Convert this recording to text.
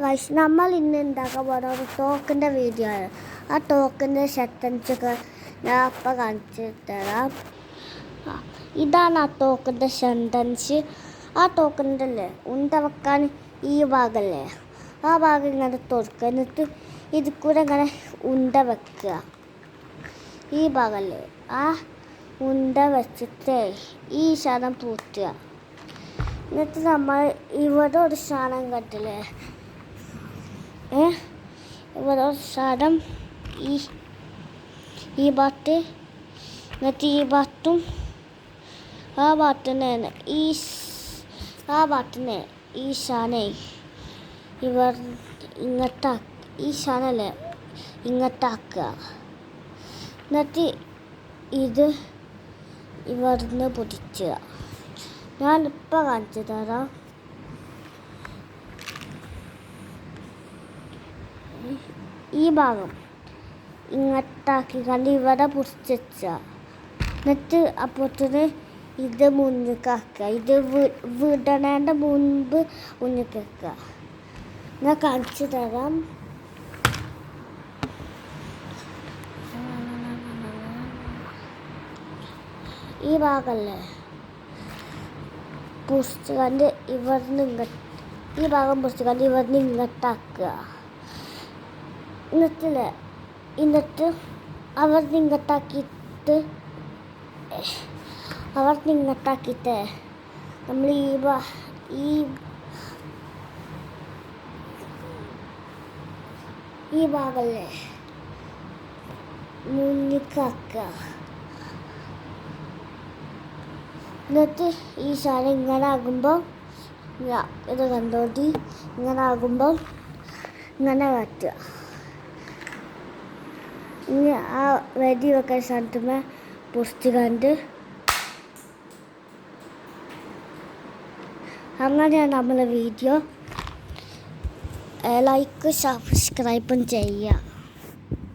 Guys, നമ്മൾ ഇന്ന് ഉണ്ടാക്കാൻ പോകുന്ന ഒരു ടോക്കിൻ്റെ വീഡിയോ ആണ്. ആ ടോക്കിൻ്റെ സെറ്റൻസൊക്കെ ഞാൻ അപ്പം കാണിച്ചു തരാം. ഇതാണ് ആ ടോക്കിൻ്റെ സെൻറ്റൻസ്. ആ ടോക്കിൻ്റെ അല്ലേ ഉണ്ട വെക്കാൻ ഈ ഭാഗമല്ലേ, ആ ഭാഗം ഇങ്ങനെ തുറക്കുക, എന്നിട്ട് ഇത് കൂടെ ഇങ്ങനെ ഉണ്ട വെക്കുക. ഈ ഭാഗമല്ലേ, ആ ഉണ്ട വെച്ചിട്ട് ഈ സാധനം പൂട്ടുക. എന്നിട്ട് നമ്മൾ ഇവിടെ ഒരു സാധനം കണ്ടില്ലേ, ഇവിടെ ഒരു സാധനം ഈ ഭാഗത്ത്, എന്നിട്ട് ഈ ഭാഗത്തും ആ ഭാഗത്തുനിന്ന് ആ ഭാഗത്തുനിന്ന് ഈ സാധനം ഇവർ ഈ സാധനമല്ലേ ഇങ്ങോട്ടാക്കുക. എന്നിട്ട് ഇത് ഇവിടുന്ന് പൊതിച്ചുക. ഞാനിപ്പോൾ കാണിച്ചു തരാം. ഈ ഭാഗം ഇങ്ങോട്ടാക്കി കണ്ട് ഇവിടെ പൊടിച്ച, എന്നിട്ട് അപ്പോഴത്തേന് ഇത് മുന്നിക്കാക്കുക. ഇത് വിടണേൻ്റെ മുൻപ് മുന്നിക്കുക. ഞാൻ കാണിച്ചു തരാം. ഈ ഭാഗമല്ലേ പൊടിച്ച് കണ്ട് ഇവിടുന്ന് ഈ ഭാഗം പൊടിച്ച് കണ്ട് ഇവിടുന്ന് ഇങ്ങോട്ടാക്കുക. എന്നിട്ട് അവർ ഇങ്ങോട്ടാക്കിയിട്ട് നമ്മൾ ഈ ഭാഗമല്ലേ മുന്നിക്കാക്കുക. എന്നിട്ട് ഈ സാധനം ഇങ്ങനെ ആകുമ്പോൾ ഇത് കണ്ടോട്ടി, ഇങ്ങനെ ആകുമ്പോൾ ഇങ്ങനെ കാട്ടുക. ഇനി ആ വെടി വെക്കാൻ സ്ഥലത്തുമ്മേ പൊടിച്ച് കണ്ട് അങ്ങനെയാണ് നമ്മളെ വീഡിയോ. ലൈക്ക് സബ്സ്ക്രൈബും ചെയ്യുക.